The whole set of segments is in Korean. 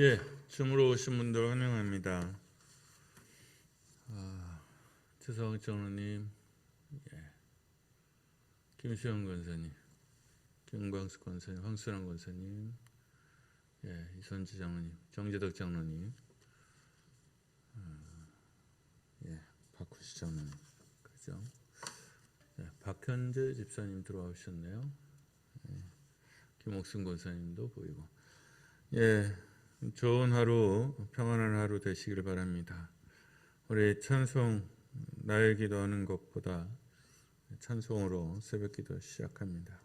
예, 줌으로 오신 분들 환영합니다. 최성욱 장로님, 김수영 권사님, 김광숙 권사님, 황수랑 권사님, 이선지 장로님, 정재덕 장로님, 박후시 장로님, 그죠? 박현재 집사님 들어오셨네요. 김옥순 권사님도 보이고, 좋은 하루, 평안한 하루 되시길 바랍니다. 우리 찬송, 나의 기도하는 것보다 찬송으로 새벽 기도 시작합니다.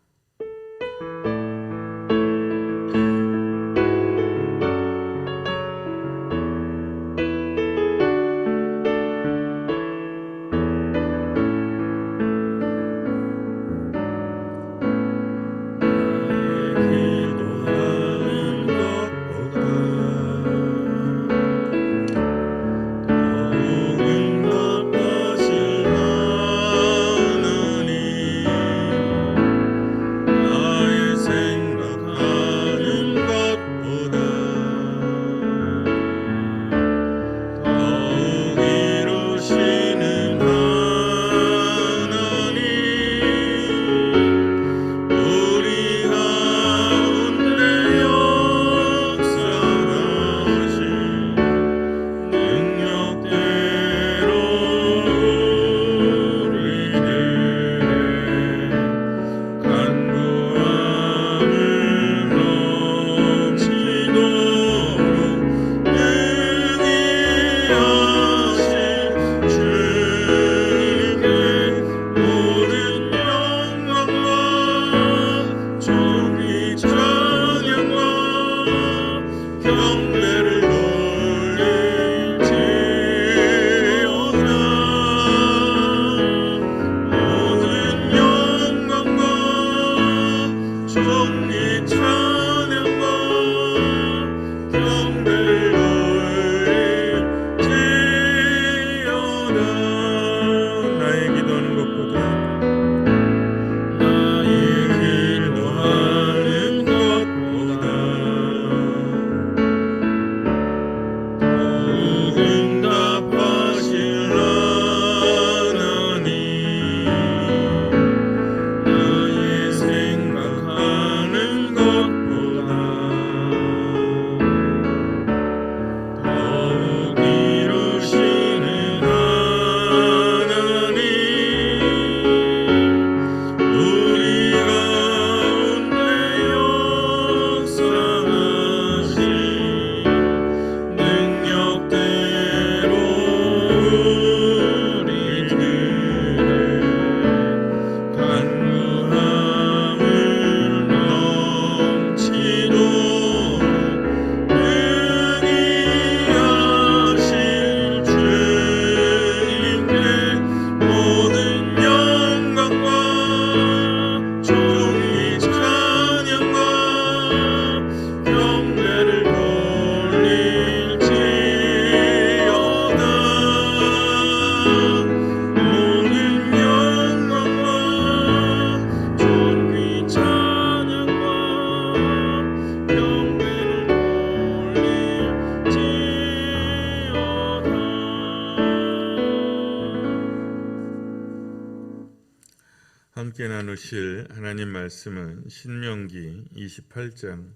함께 나누실 하나님 말씀은 신명기 28장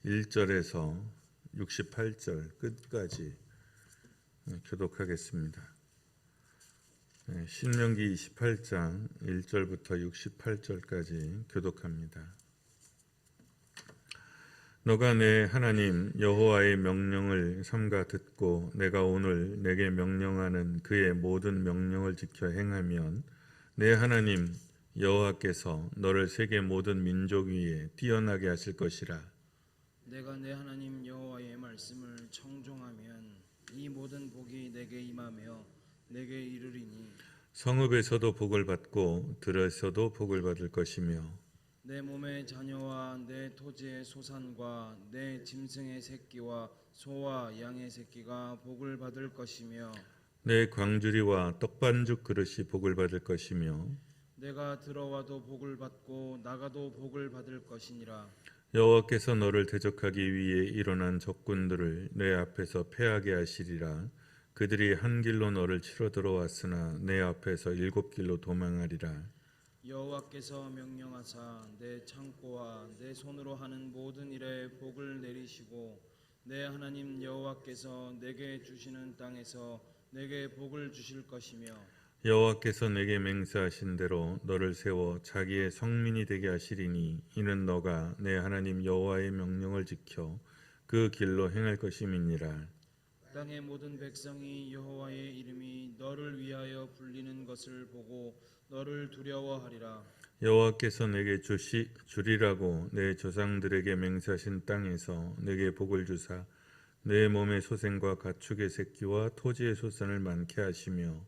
1절에서 68절 끝까지 교독하겠습니다. 신명기 28장 1절부터 68절까지 교독합니다. 너가 내 하나님 여호와의 명령을 삼가 듣고 내가 오늘 내게 명령하는 그의 모든 명령을 지켜 행하면 내 하나님 여호와께서 너를 세계 모든 민족 위에 뛰어나게 하실 것이라. 내가 내 하나님 여호와의 말씀을 청종하면 이 모든 복이 내게 임하며 내게 이르리니 성읍에서도 복을 받고 들에서도 복을 받을 것이며 내 몸의 자녀와 내 토지의 소산과 내 짐승의 새끼와 소와 양의 새끼가 복을 받을 것이며 내 광주리와 떡반죽 그릇이 복을 받을 것이며 내가 들어와도 복을 받고 나가도 복을 받을 것이니라. 여호와께서 너를 대적하기 위해 일어난 적군들을 내 앞에서 패하게 하시리라. 그들이 한 길로 너를 치러 들어왔으나 내 앞에서 7길로 도망하리라. 여호와께서 명령하사 내 창고와 내 손으로 하는 모든 일에 복을 내리시고 내 하나님 여호와께서 내게 주시는 땅에서 내게 복을 주실 것이며 여호와께서 내게 맹세하신 대로 너를 세워 자기의 성민이 되게 하시리니 이는 너가 내 하나님 여호와의 명령을 지켜 그 길로 행할 것임이니라. 땅의 모든 백성이 여호와의 이름이 너를 위하여 불리는 것을 보고 너를 두려워하리라. 여호와께서 내게 주리라고 내 조상들에게 맹세하신 땅에서 내게 복을 주사 내 몸의 소생과 가축의 새끼와 토지의 소산을 많게 하시며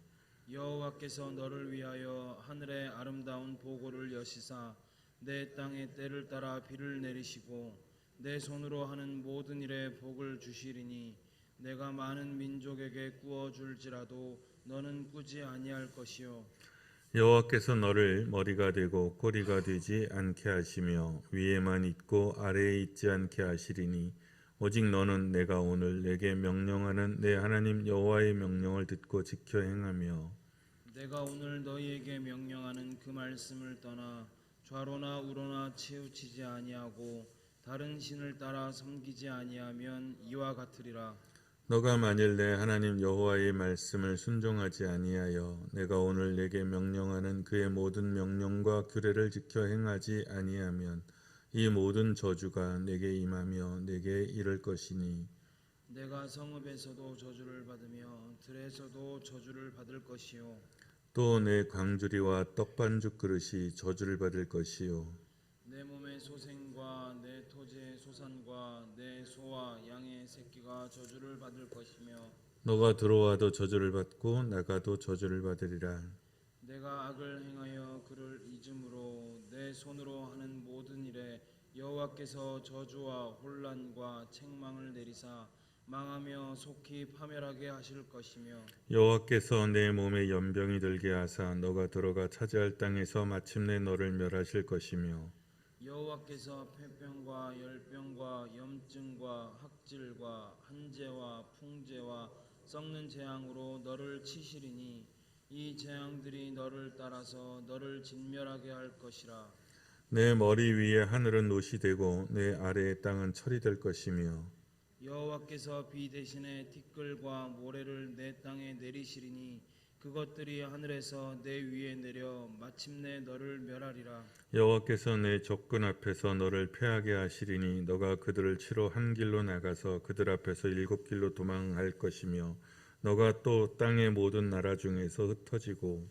여호와께서 너를 위하여 하늘의 아름다운 보고를 여시사 내 땅에 때를 따라 비를 내리시고 내 손으로 하는 모든 일에 복을 주시리니 내가 많은 민족에게 구워 줄지라도 너는 꾸지 아니할 것이요 여호와께서 너를 머리가 되고 꼬리가 되지 않게 하시며 위에만 있고 아래에 있지 않게 하시리니 오직 너는 내가 오늘 내게 명령하는 내 하나님 여호와의 명령을 듣고 지켜 행하며 내가 오늘 너희에게 명령하는 그 말씀을 떠나 좌로나 우로나 치우치지 아니하고 다른 신을 따라 섬기지 아니하면 이와 같으리라. 너가 만일 내 하나님 여호와의 말씀을 순종하지 아니하여 내가 오늘 내게 명령하는 그의 모든 명령과 규례를 지켜 행하지 아니하면 이 모든 저주가 내게 임하며 내게 이를 것이니 내가 성읍에서도 저주를 받으며 들에서도 저주를 받을 것이요 또 내 광주리와 떡반죽 그릇이 저주를 받을 것이요 내 몸의 소생과 내 토지의 소산과 내 소와 양의 새끼가 저주를 받을 것이며 너가 들어와도 저주를 받고 나가도 저주를 받으리라. 내가 악을 행하여 그를 잊음으로 내 손으로 하는 모든 일에 여호와께서 저주와 혼란과 책망을 내리사 망하며 속히 파멸하게 하실 것이며 여호와께서 내 몸에 연병이 들게 하사 너가 들어가 차지할 땅에서 마침내 너를 멸하실 것이며 여호와께서 폐병과 열병과 염증과 학질과 한재와 풍재와 썩는 재앙으로 너를 치시리니 이 재앙들이 너를 따라서 너를 진멸하게 할 것이라. 내 머리 위에 하늘은 노시 되고 내 아래의 땅은 철이 될 것이며 여호와께서 비 대신에 티끌과 모래를 내 땅에 내리시리니 그것들이 하늘에서 내 위에 내려 마침내 너를 멸하리라. 여호와께서 내 적군 앞에서 너를 패하게 하시리니 너가 그들을 치러 한 길로 나가서 그들 앞에서 7길로 도망할 것이며 너가 또 땅의 모든 나라 중에서 흩어지고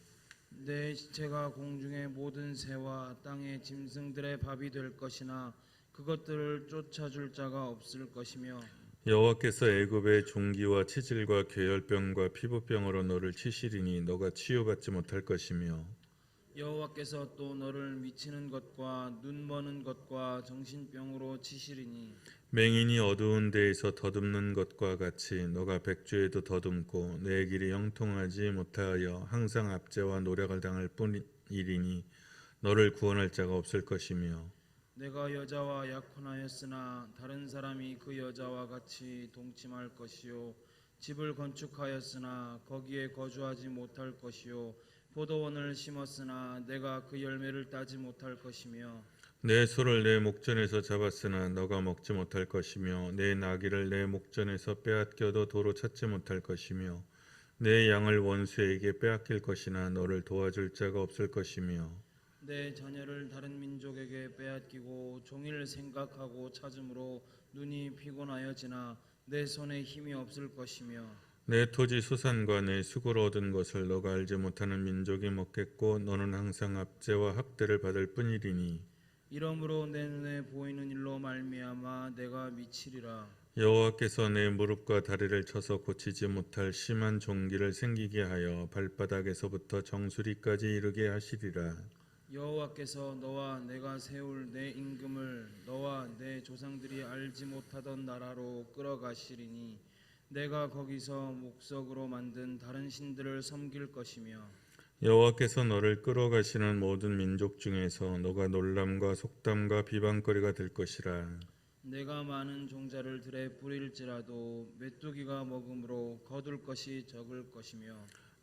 내 시체가 공중의 모든 새와 땅의 짐승들의 밥이 될 것이나 그것들을 쫓아줄 자가 없을 것이며 여호와께서 애굽의 종기와 치질과 괴혈병과 피부병으로 너를 치시리니 너가 치유받지 못할 것이며 여호와께서 또 너를 미치는 것과 눈 머는 것과 정신병으로 치시리니 맹인이 어두운 데에서 더듬는 것과 같이 너가 백주에도 더듬고 내 길이 형통하지 못하여 항상 압제와 노력을 당할 뿐이리니 너를 구원할 자가 없을 것이며 내가 여자와 약혼하였으나 다른 사람이 그 여자와 같이 동침할 것이요 집을 건축하였으나 거기에 거주하지 못할 것이요 포도원을 심었으나 내가 그 열매를 따지 못할 것이며 내 소를 내 목전에서 잡았으나 너가 먹지 못할 것이며 내 나귀를 내 목전에서 빼앗겨도 도로 찾지 못할 것이며 내 양을 원수에게 빼앗길 것이나 너를 도와줄 자가 없을 것이며 내 자녀를 다른 민족에게 빼앗기고 종일 생각하고 찾음으로 눈이 피곤하여지나 내 손에 힘이 없을 것이며 내 토지 소산과 내 수고로 얻은 것을 너가 알지 못하는 민족이 먹겠고 너는 항상 압제와 학대를 받을 뿐이리니 이러므로 내 눈에 보이는 일로 말미암아 내가 미치리라. 여호와께서 내 무릎과 다리를 쳐서 고치지 못할 심한 종기를 생기게 하여 발바닥에서부터 정수리까지 이르게 하시리라. 여호와께서 너와 내가 세울 내 임금을 너와 내 조상들이 알지 못하던 나라로 끌어가시리니 내가 거기서 목석으로 만든 다른 신들을 섬길 것이며 여호와께서 너를 끌어가시는 모든 민족 중에서 너가 놀람과 속담과 비방거리가 될 것이라. 내가 많은 종자를 들에 뿌릴지라도 메뚜기가 먹음으로 거둘 것이 적을 것이며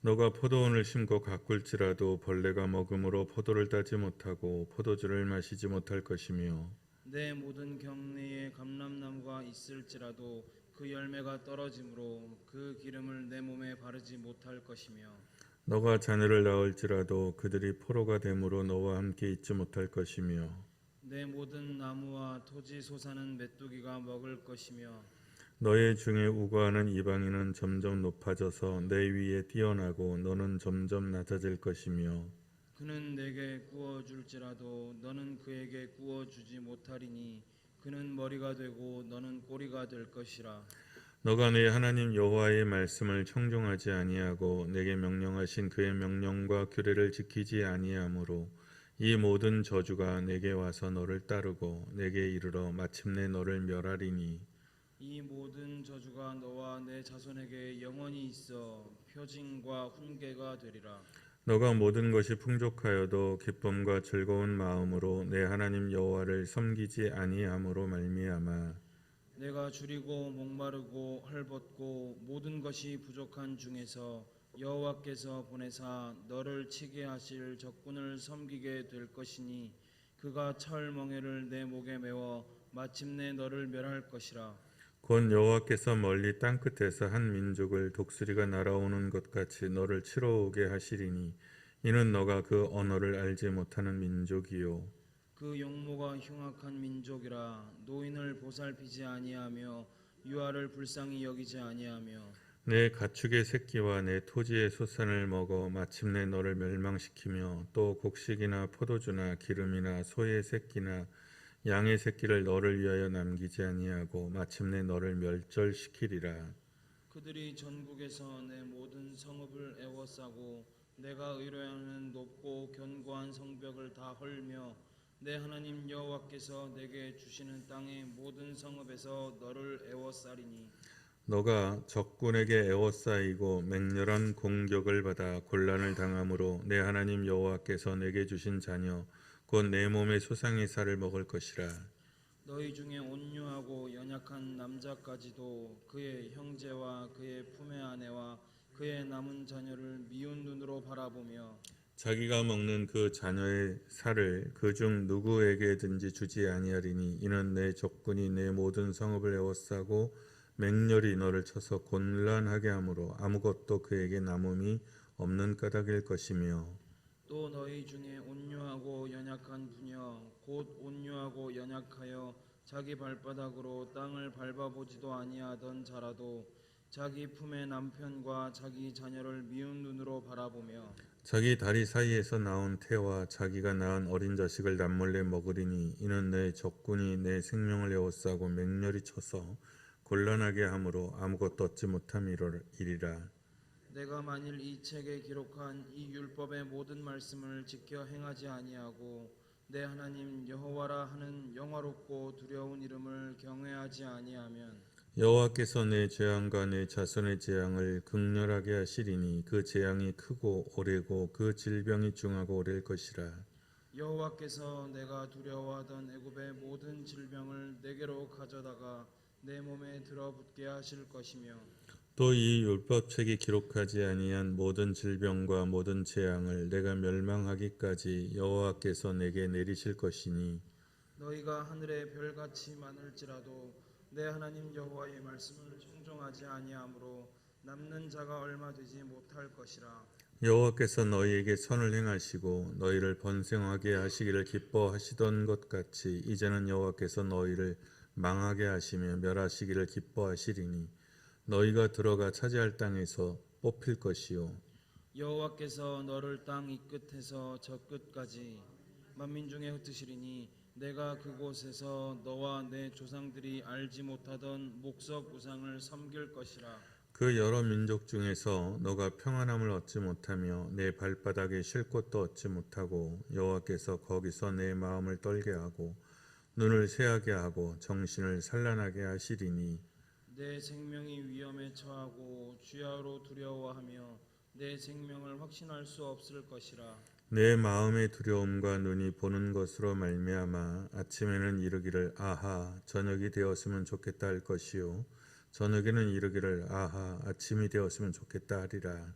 너가 포도원을 심고 가꿀지라도 벌레가 먹음으로 포도를 따지 못하고 포도주를 마시지 못할 것이며 내 모든 경내에 감람나무가 있을지라도 그 열매가 떨어짐으로 그 기름을 내 몸에 바르지 못할 것이며 너가 자녀를 낳을지라도 그들이 포로가 됨으로 너와 함께 있지 못할 것이며 내 모든 나무와 토지 솟아는 메뚜기가 먹을 것이며 너의 중에 우거하는 이방인은 점점 높아져서 내 위에 뛰어나고 너는 점점 낮아질 것이며 그는 내게 구워줄지라도 너는 그에게 구워주지 못하리니 그는 머리가 되고 너는 꼬리가 될 것이라. 너가 내 하나님 여호와의 말씀을 청종하지 아니하고 내게 명령하신 그의 명령과 규례를 지키지 아니하므로 이 모든 저주가 내게 와서 너를 따르고 내게 이르러 마침내 너를 멸하리니 이 모든 저주가 너와 내 자손에게 영원히 있어 표징과 훈계가 되리라. 너가 모든 것이 풍족하여도 기쁨과 즐거운 마음으로 내 하나님 여호와를 섬기지 아니함으로 말미암아 내가 줄이고 목마르고 헐벗고 모든 것이 부족한 중에서 여호와께서 보내사 너를 치게 하실 적군을 섬기게 될 것이니 그가 철 멍에를 내 목에 메워 마침내 너를 멸할 것이라. 곧 여호와께서 멀리 땅 끝에서 한 민족을 독수리가 날아오는 것 같이 너를 치러 오게 하시리니 이는 너가 그 언어를 알지 못하는 민족이요 그 용모가 흉악한 민족이라. 노인을 보살피지 아니하며 유아를 불쌍히 여기지 아니하며 내 가축의 새끼와 내 토지의 소산을 먹어 마침내 너를 멸망시키며 또 곡식이나 포도주나 기름이나 소의 새끼나 양의 새끼를 너를 위하여 남기지 아니하고 마침내 너를 멸절시키리라. 그들이 전국에서 내 모든 성읍을 애워싸고 내가 의뢰하는 높고 견고한 성벽을 다 헐며 내 하나님 여호와께서 내게 주시는 땅의 모든 성읍에서 너를 애워싸리니 너가 적군에게 애워싸이고 맹렬한 공격을 받아 곤란을 당함으로 내 하나님 여호와께서 내게 주신 자녀 곧 내 몸의 소상의 살을 먹을 것이라. 너희 중에 온유하고 연약한 남자까지도 그의 형제와 그의 품의 아내와 그의 남은 자녀를 미운 눈으로 바라보며 자기가 먹는 그 자녀의 살을 그중 누구에게든지 주지 아니하리니 이는 내 적군이 내 모든 성읍을 애워싸고 맹렬히 너를 쳐서 곤란하게 하므로 아무것도 그에게 남음이 없는 까닭일 것이며 또 너희 중에 온유하고 연약한 부녀 곧 온유하고 연약하여 자기 발바닥으로 땅을 밟아보지도 아니하던 자라도 자기 품의 남편과 자기 자녀를 미운 눈으로 바라보며 자기 다리 사이에서 나온 태와 자기가 낳은 어린 자식을 남몰래 먹으리니 이는 내 적군이 내 생명을 에워싸고 맹렬히 쳐서 곤란하게 함으로 아무것도 얻지 못함이리라. 내가 만일 이 책에 기록한 이 율법의 모든 말씀을 지켜 행하지 아니하고 내 하나님 여호와라 하는 영화롭고 두려운 이름을 경외하지 아니하면 여호와께서 내 재앙과 내 자손의 재앙을 극렬하게 하시리니 그 재앙이 크고 오래고 그 질병이 중하고 오래일 것이라. 여호와께서 내가 두려워하던 애굽의 모든 질병을 내게로 가져다가 내 몸에 들어붙게 하실 것이며 또 이 율법책이 기록하지 아니한 모든 질병과 모든 재앙을 내가 멸망하기까지 여호와께서 내게 내리실 것이니 너희가 하늘의 별같이 많을지라도 내 하나님 여호와의 말씀을 청종하지 아니하므로 남는 자가 얼마 되지 못할 것이라. 여호와께서 너희에게 선을 행하시고 너희를 번성하게 하시기를 기뻐하시던 것 같이 이제는 여호와께서 너희를 망하게 하시며 멸하시기를 기뻐하시리니 너희가 들어가 차지할 땅에서 뽑힐 것이요 여호와께서 너를 땅 이 끝에서 저 끝까지 만민 중에 흩으시리니 내가 그곳에서 너와 내 조상들이 알지 못하던 목석 우상을 섬길 것이라. 그 여러 민족 중에서 너가 평안함을 얻지 못하며 내 발바닥에 쉴 곳도 얻지 못하고 여호와께서 거기서 내 마음을 떨게 하고 눈을 새하게 하고 정신을 산란하게 하시리니 내 생명이 위험에 처하고 주야로 두려워하며 내 생명을 확신할 수 없을 것이라. 내 마음의 두려움과 눈이 보는 것으로 말미암아 아침에는 이르기를 아하 저녁이 되었으면 좋겠다 할 것이요 저녁에는 이르기를 아하 아침이 되었으면 좋겠다 하리라.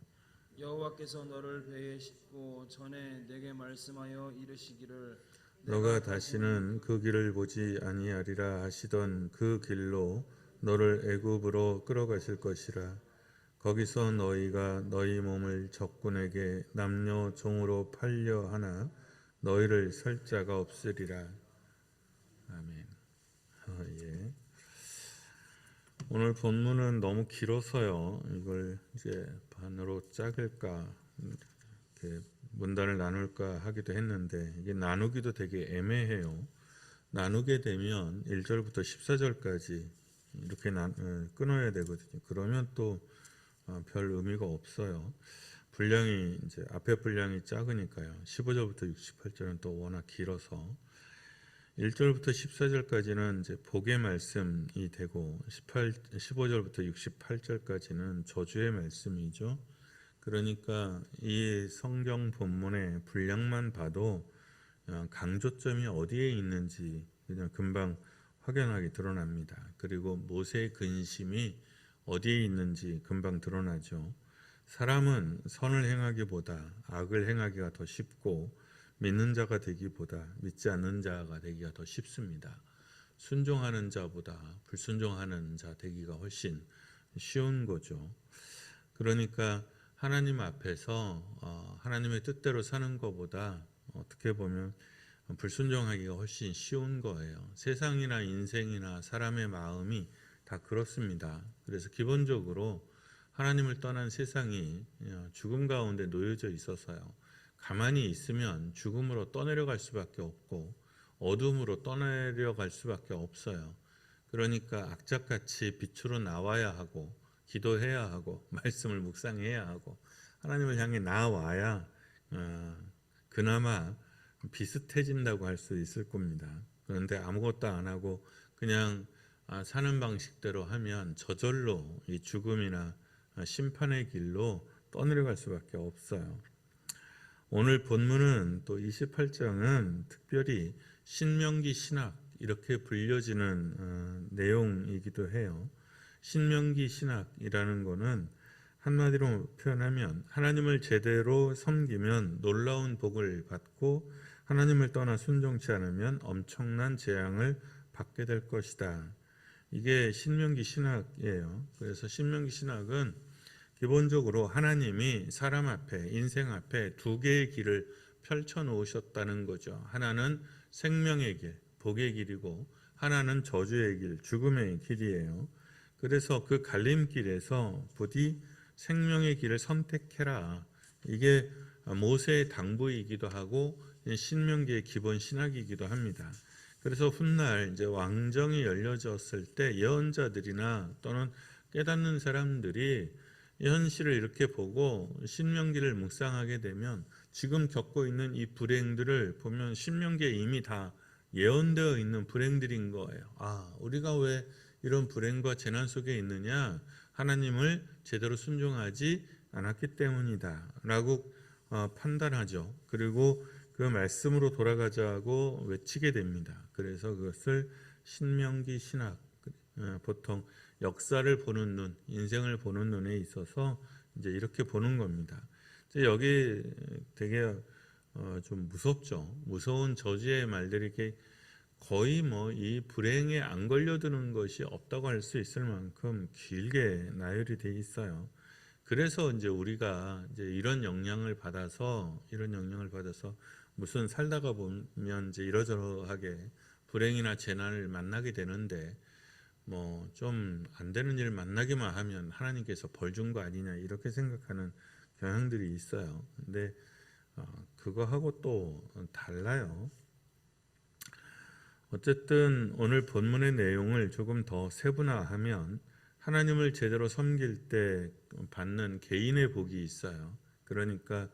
여호와께서 너를 배에 싣고 전에 내게 말씀하여 이르시기를 너가 다시는 그 길을 보지 아니하리라 하시던 그 길로 너를 애굽으로 끌어가실 것이라. 거기서 너희가 너희 몸을 적군에게 남녀 종으로 팔려 하나 너희를 살 자가 없으리라. 아멘. 예. 오늘 본문은 너무 길어서요. 이걸 이제 반으로 자를까 이렇게 문단을 나눌까 하기도 했는데 이게 나누기도 되게 애매해요. 나누게 되면 1절부터 14절까지 이렇게 끊어야 되거든요. 그러면 또 별 의미가 없어요. 분량이 이제 앞에 분량이 작으니까요. 15절부터 68절은 또 워낙 길어서 1절부터 14절까지는 이제 복의 말씀이 되고 15절부터 68절까지는 저주의 말씀이죠. 그러니까 이 성경 본문의 분량만 봐도 강조점이 어디에 있는지 그냥 금방 확연하게 드러납니다. 그리고 모세의 근심이 어디에 있는지 금방 드러나죠. 사람은 선을 행하기보다 악을 행하기가 더 쉽고 믿는 자가 되기보다 믿지 않는 자가 되기가 더 쉽습니다. 순종하는 자보다 불순종하는 자 되기가 훨씬 쉬운 거죠. 그러니까 하나님 앞에서 하나님의 뜻대로 사는 것보다 어떻게 보면 불순종하기가 훨씬 쉬운 거예요. 세상이나 인생이나 사람의 마음이 다 그렇습니다. 그래서 기본적으로 하나님을 떠난 세상이 죽음 가운데 놓여져 있어서요. 가만히 있으면 죽음으로 떠내려갈 수밖에 없고 어둠으로 떠내려갈 수밖에 없어요. 그러니까 악착같이 빛으로 나와야 하고 기도해야 하고 말씀을 묵상해야 하고 하나님을 향해 나아와야 그나마 비슷해진다고 할 수 있을 겁니다. 그런데 아무것도 안 하고 그냥 사는 방식대로 하면 저절로 이 죽음이나 심판의 길로 떠내려갈 수밖에 없어요. 오늘 본문은 또 28장은 특별히 신명기 신학 이렇게 불려지는 내용이기도 해요. 신명기 신학이라는 것은 한마디로 표현하면 하나님을 제대로 섬기면 놀라운 복을 받고 하나님을 떠나 순종치 않으면 엄청난 재앙을 받게 될 것이다. 이게 신명기 신학이에요. 그래서 신명기 신학은 기본적으로 하나님이 사람 앞에 인생 앞에 두 개의 길을 펼쳐 놓으셨다는 거죠. 하나는 생명의 길, 복의 길이고 하나는 저주의 길, 죽음의 길이에요. 그래서 그 갈림길에서 부디 생명의 길을 선택해라. 이게 모세의 당부이기도 하고 신명기의 기본 신학이기도 합니다. 그래서 훗날 이제 왕정이 열려졌을 때 예언자들이나 또는 깨닫는 사람들이 현실을 이렇게 보고 신명기를 묵상하게 되면 지금 겪고 있는 이 불행들을 보면 신명기에 이미 다 예언되어 있는 불행들인 거예요. 우리가 왜 이런 불행과 재난 속에 있느냐? 하나님을 제대로 순종하지 않았기 때문이다 라고 판단하죠. 그리고 그 말씀으로 돌아가자고 외치게 됩니다. 그래서 그것을 신명기 신학, 보통 역사를 보는 눈, 인생을 보는 눈에 있어서 이제 이렇게 보는 겁니다. 여기 되게 좀 무섭죠. 무서운 저주의 말들이 이렇게 거의 이 불행에 안 걸려드는 것이 없다고 할 수 있을 만큼 길게 나열이 돼 있어요. 그래서 이제 우리가 이제 이런 영향을 받아서 무슨 살다가 보면 이제 이러저러하게 불행이나 재난을 만나게 되는데 좀 안 되는 일 만나기만 하면 하나님께서 벌 준 거 아니냐 이렇게 생각하는 경향들이 있어요. 근데 그거하고 또 달라요. 어쨌든 오늘 본문의 내용을 조금 더 세분화하면 하나님을 제대로 섬길 때 받는 개인의 복이 있어요. 그러니까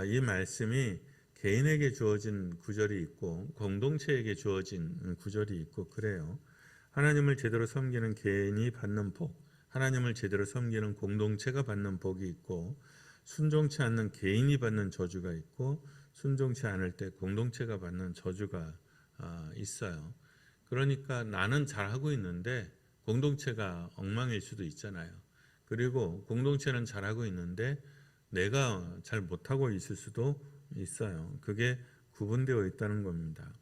이 말씀이 개인에게 주어진 구절이 있고 공동체에게 주어진 구절이 있고 그래요. 하나님을 제대로 섬기는 개인이 받는 복, 하나님을 제대로 섬기는 공동체가 받는 복이 있고 순종치 않는 개인이 받는 저주가 있고 순종치 않을 때 공동체가 받는 저주가 있어요. 그러니까 나는 잘하고 있는데 공동체가 엉망일 수도 있잖아요. 그리고 공동체는 잘하고 있는데 내가 잘 못하고 있을 수도 있어요. 그게 구분되어 있다는 겁니다.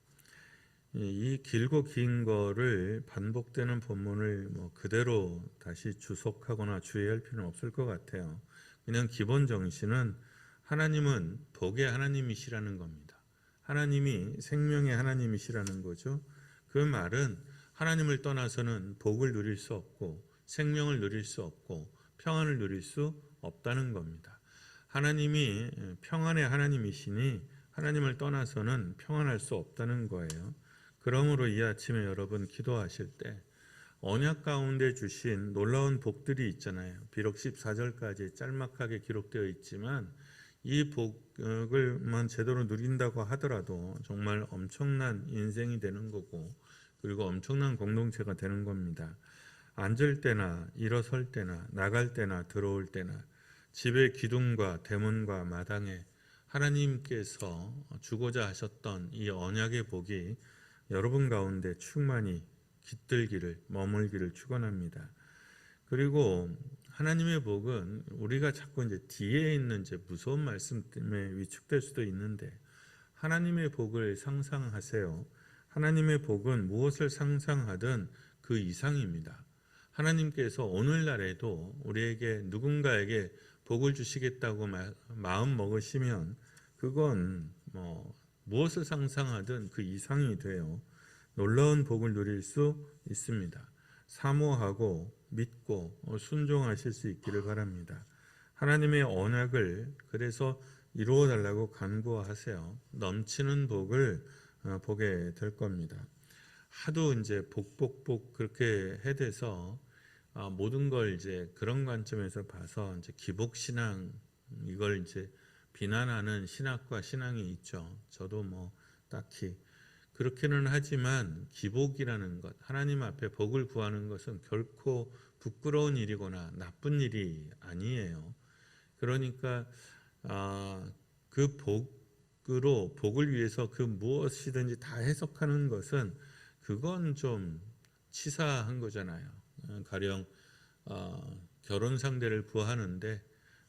이 길고 긴 거를 반복되는 본문을 그대로 다시 주석하거나 주의할 필요는 없을 것 같아요. 그냥 기본 정신은 하나님은 복의 하나님이시라는 겁니다. 하나님이 생명의 하나님이시라는 거죠. 그 말은 하나님을 떠나서는 복을 누릴 수 없고 생명을 누릴 수 없고 평안을 누릴 수 없다는 겁니다. 하나님이 평안의 하나님이시니 하나님을 떠나서는 평안할 수 없다는 거예요. 그러므로 이 아침에 여러분 기도하실 때 언약 가운데 주신 놀라운 복들이 있잖아요. 비록 14절까지 짤막하게 기록되어 있지만 이 복을만 제대로 누린다고 하더라도 정말 엄청난 인생이 되는 거고 그리고 엄청난 공동체가 되는 겁니다. 앉을 때나 일어설 때나 나갈 때나 들어올 때나 집의 기둥과 대문과 마당에 하나님께서 주고자 하셨던 이 언약의 복이 여러분 가운데 충만히 깃들기를 머물기를 축원합니다. 그리고 하나님의 복은 우리가 자꾸 이제 뒤에 있는 이제 무서운 말씀 때문에 위축될 수도 있는데 하나님의 복을 상상하세요. 하나님의 복은 무엇을 상상하든 그 이상입니다. 하나님께서 오늘날에도 우리에게 누군가에게 복을 주시겠다고 마음 먹으시면 그건 무엇을 상상하든 그 이상이 돼요. 놀라운 복을 누릴 수 있습니다. 사모하고 믿고 순종하실 수 있기를 바랍니다. 하나님의 언약을 그래서 이루어 달라고 간구하세요. 넘치는 복을 보게 될 겁니다. 하도 이제 복 그렇게 해대서 모든 걸 이제 그런 관점에서 봐서 이제 기복 신앙 이걸 이제 비난하는 신학과 신앙이 있죠. 저도 딱히 그렇게는 하지만 기복이라는 것, 하나님 앞에 복을 구하는 것은 결코 부끄러운 일이거나 나쁜 일이 아니에요. 그러니까 그 복을 위해서 그 무엇이든지 다 해석하는 것은 그건 좀 치사한 거잖아요. 가령 결혼 상대를 구하는데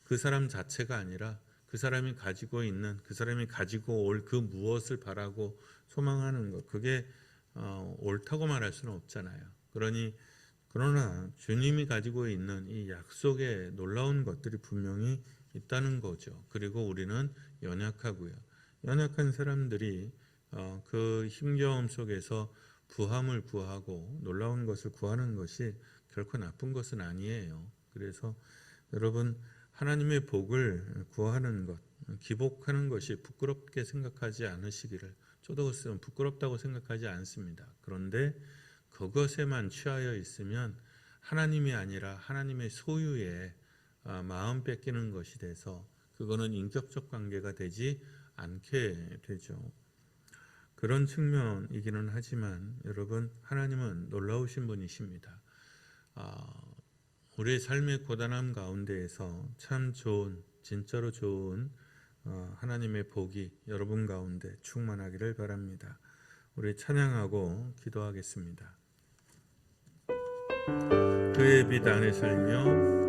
그 사람 자체가 아니라 그 사람이 가지고 있는 그 사람이 가지고 올 그 무엇을 바라고 소망하는 것 그게 옳다고 말할 수는 없잖아요. 그러나 주님이 가지고 있는 이 약속의 놀라운 것들이 분명히 있다는 거죠. 그리고 우리는 연약하고요. 연약한 사람들이 그 힘겨움 속에서 부함을 구하고 놀라운 것을 구하는 것이 결코 나쁜 것은 아니에요. 그래서 여러분 하나님의 복을 구하는 것, 기복하는 것이 부끄럽게 생각하지 않으시기를 저도 그것은 부끄럽다고 생각하지 않습니다. 그런데 그것에만 취하여 있으면 하나님이 아니라 하나님의 소유에 마음 뺏기는 것이 돼서 그거는 인격적 관계가 되지 않게 되죠. 그런 측면이기는 하지만 여러분 하나님은 놀라우신 분이십니다. 우리의 삶의 고단함 가운데에서 참 좋은 진짜로 좋은 하나님의 복이 여러분 가운데 충만하기를 바랍니다. 우리 찬양하고 기도하겠습니다. 그의 빛 안에 살며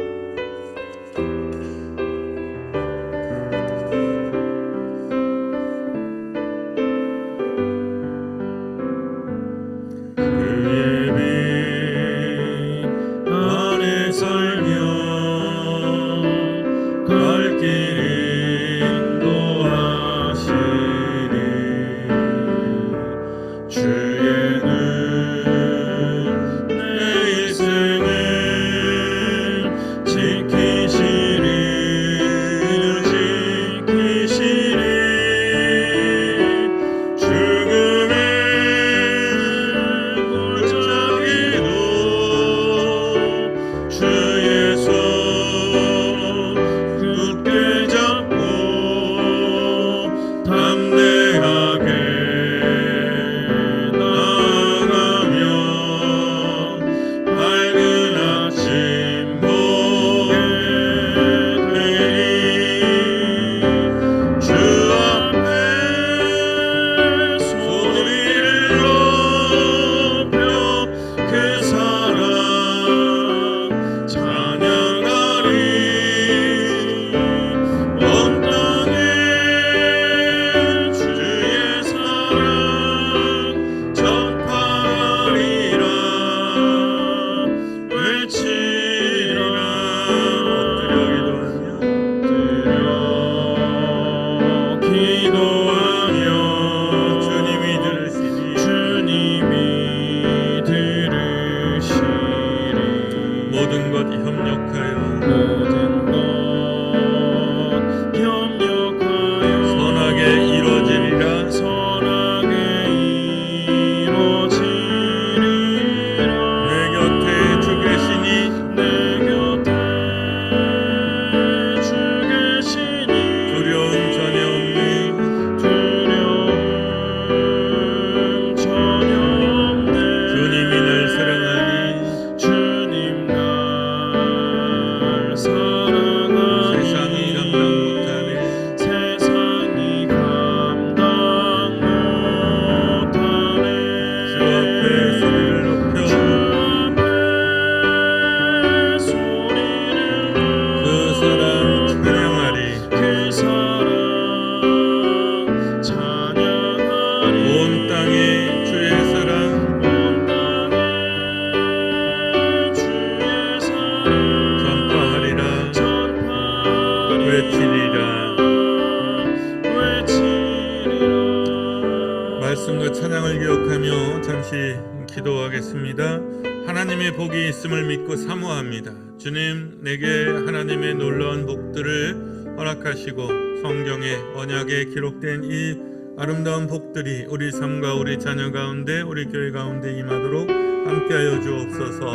기도하겠습니다. 하나님의 복이 있음을 믿고 사모합니다. 주님, 내게 하나님의 놀라운 복들을 허락하시고 성경에 언약에 기록된 이 아름다운 복들이 우리 삶과 우리 자녀 가운데 우리 교회 가운데 임하도록 함께하여 주옵소서.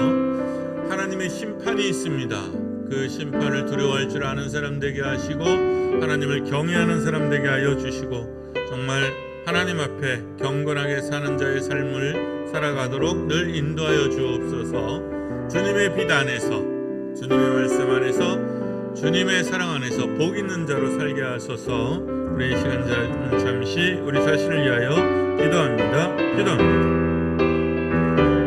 하나님의 심판이 있습니다. 그 심판을 두려워할 줄 아는 사람 되게 하시고 하나님을 경외하는 사람 되게 하여 주시고 정말 하나님 앞에 경건하게 사는 자의 삶을 살아가도록 늘 인도하여 주옵소서. 주님의 빛 안에서, 주님의 말씀 안에서, 주님의 사랑 안에서 복 있는 자로 살게 하소서. 우리 이 시간 잠시 우리 자신을 위하여 기도합니다. 기도합니다.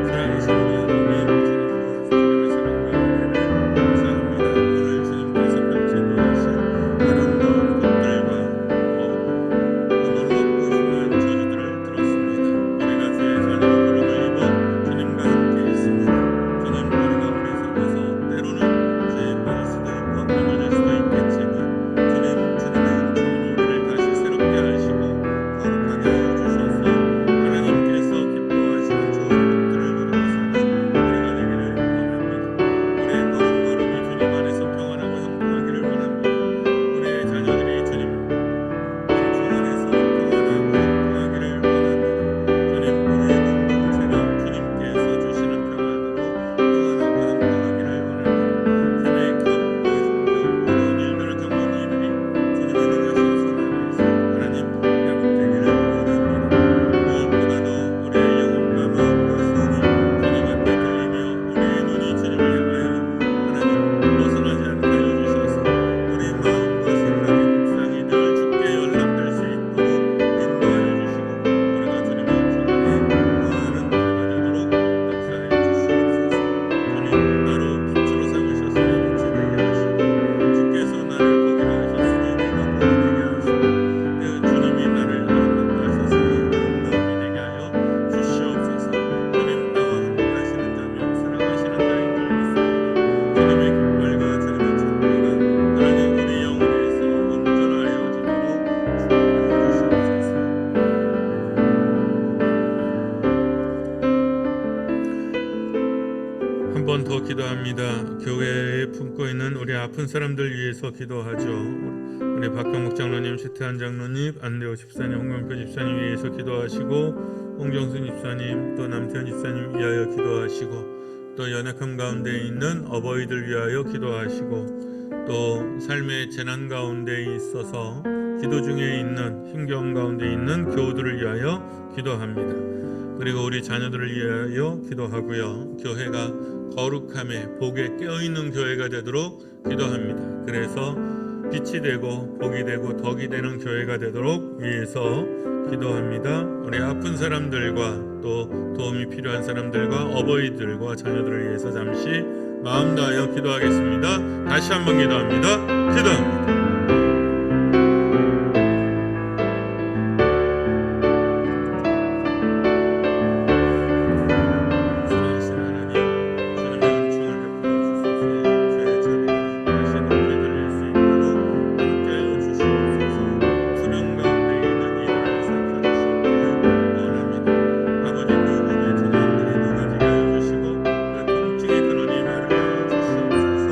사랑하시는 우리 하나님, 주님의 사랑과 은혜를 감사합니다. 오늘 주님께서 펼쳐놓으신 아름다운 것들과 놀랍고 훌륭한 저주들을 들었습니다. 우리가 주의 자녀로 부름을 입어 주님과 함께 있습니다. 주님, 우리가 우리 속에서 때로는 죄에 빠질 수도 있고 넘어질 수도 있겠지만 주님의 은총으로 우리를 다시 새롭게 하시고 거룩하게 하여 주셔서 하나님께서 기뻐하시는 좋은 것들을 누리고 사는 우리가 되기를 원합니다. 우리의 걸음걸음이 주님 안에서 평안하고 형통하기를 원합니다. 우리의 자녀들이 주님 은총 안에서 평안하고 형통하기를 원합니다. 주님, 우리의 공동체가 주님께서 주시는 평안으로 평안하고 형통하기를 원합니다. 삶의 격고 힘든 어려운 일들을 겪는 이들이 주님의 능하신 손 안에서 하나님 회복되기를 원합니다. 무엇보다도 우리의 영혼과 마음과 손이 주님 앞에 들리며 우리의 눈이 주님을 향하여 하나님 벗어나지 않게 하여 주셔서 우리 마음과 생각의 묵상이 늘 주께 연락될 수 있도록 인도하여 주시고 우리가 주님의 은총 안에 거하는 우리가 되도록 역사하여 주시옵소서. 주님, 나로 빛으로 삼으셔서 내 빛이 되게 하시고 주께서 나를 복이라 하셨으니 내가 복이 되게 하시고 주님이 나를 아름답다 하셔서 아름다움이 되게 하여 주시옵소서. 주님, 나와 함께 하시는 자며 사랑하시는 자인 줄 믿사오니 주님의 깃발과 주님의 찬미가 하나님 우리 영혼에서 온전하여 지도록 축복하여 주시옵소서. 한 번 더 기도합니다. 교회에 품고 있는 우리 아픈 사람들 위해서 기도하죠. 우리 박경목 장로님, 최태한 장로님, 안대호 집사님, 홍명표 집사님 위해서 기도하시고 홍정순 집사님, 또 남태현 집사님 위하여 기도하시고 또 연약함 가운데 있는 어버이들 위하여 기도하시고 또 삶의 재난 가운데 있어서 기도 중에 있는 힘겨움 가운데 있는 교우들을 위하여 기도합니다. 그리고 우리 자녀들을 위하여 기도하고요. 교회가 거룩함에 복에 깨어있는 교회가 되도록 기도합니다. 그래서 빛이 되고 복이 되고 덕이 되는 교회가 되도록 위해서 기도합니다. 우리 아픈 사람들과 또 도움이 필요한 사람들과 어버이들과 자녀들을 위해서 잠시 마음 다하여 기도하겠습니다. 다시 한번 기도합니다. 기도합니다.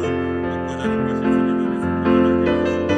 주님 안에서 평안하게 하시고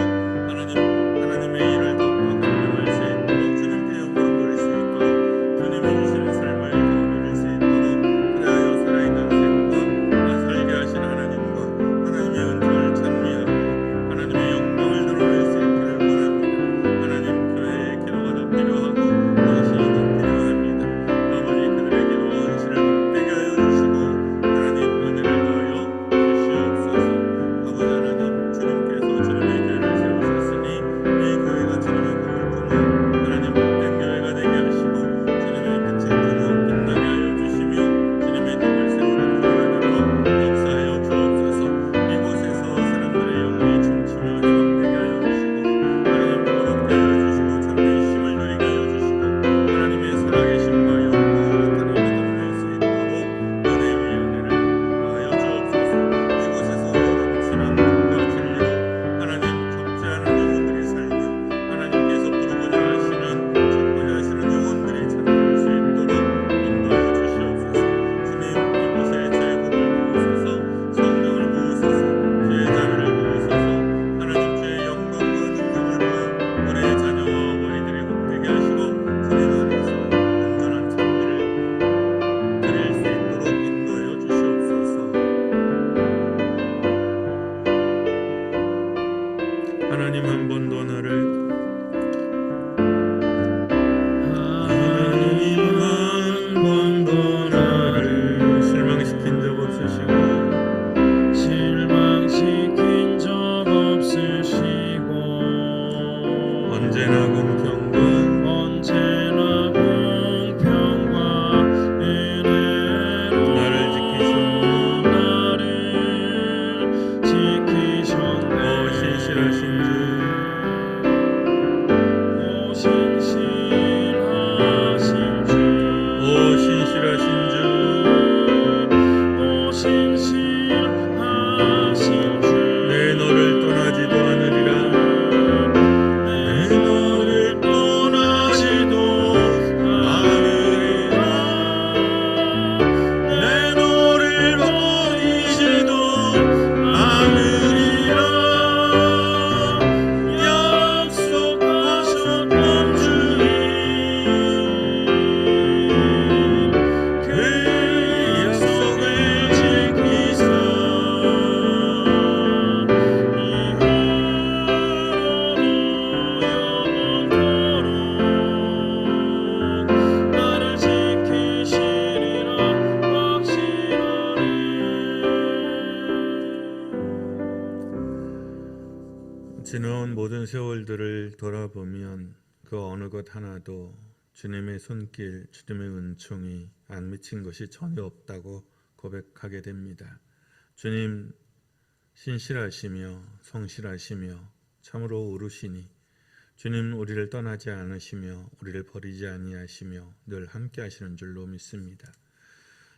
세월들을 돌아보면 그 어느 것 하나도 주님의 손길, 주님의 은총이 안 미친 것이 전혀 없다고 고백하게 됩니다. 주님 신실하시며 성실하시며 참으로 오르시니 주님 우리를 떠나지 않으시며 우리를 버리지 아니하시며 늘 함께 하시는 줄로 믿습니다.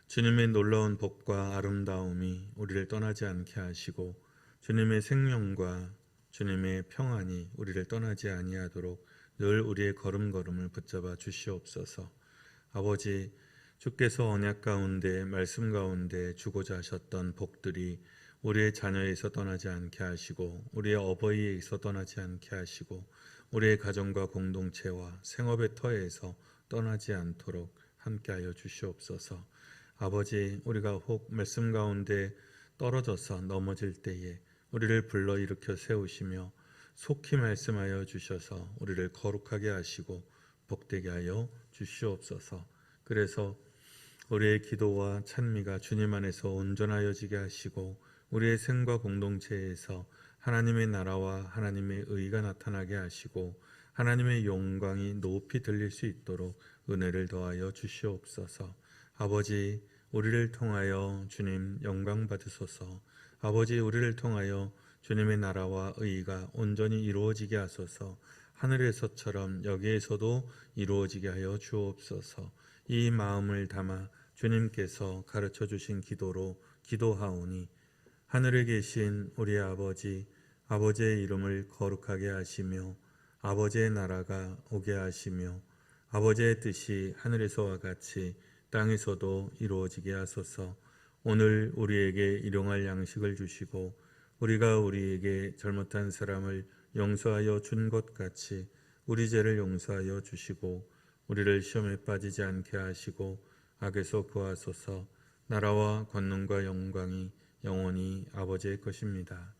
주님의 놀라운 복과 아름다움이 우리를 떠나지 않게 하시고 주님의 생명과 주님의 평안이 우리를 떠나지 아니하도록 늘 우리의 걸음걸음을 붙잡아 주시옵소서. 아버지, 주께서 언약 가운데 말씀 가운데 주고자 하셨던 복들이 우리의 자녀에서 떠나지 않게 하시고 우리의 어버이에서 떠나지 않게 하시고 우리의 가정과 공동체와 생업의 터에서 떠나지 않도록 함께하여 주시옵소서. 아버지, 우리가 혹 말씀 가운데 떨어져서 넘어질 때에 우리를 불러 일으켜 세우시며 속히 말씀하여 주셔서 우리를 거룩하게 하시고 복되게 하여 주시옵소서. 그래서 우리의 기도와 찬미가 주님 안에서 온전하여지게 하시고 우리의 생과 공동체에서 하나님의 나라와 하나님의 의가 나타나게 하시고 하나님의 영광이 높이 들릴 수 있도록 은혜를 더하여 주시옵소서. 아버지, 우리를 통하여 주님 영광 받으소서. 아버지, 우리를 통하여 주님의 나라와 의가 온전히 이루어지게 하소서. 하늘에서처럼 여기에서도 이루어지게 하여 주옵소서. 이 마음을 담아 주님께서 가르쳐 주신 기도로 기도하오니 하늘에 계신 우리 아버지, 아버지의 이름을 거룩하게 하시며 아버지의 나라가 오게 하시며 아버지의 뜻이 하늘에서와 같이 땅에서도 이루어지게 하소서. 오늘 우리에게 일용할 양식을 주시고 우리가 우리에게 잘못한 사람을 용서하여 준 것 같이 우리 죄를 용서하여 주시고 우리를 시험에 빠지지 않게 하시고 악에서 구하소서. 나라와 권능과 영광이 영원히 아버지의 것입니다.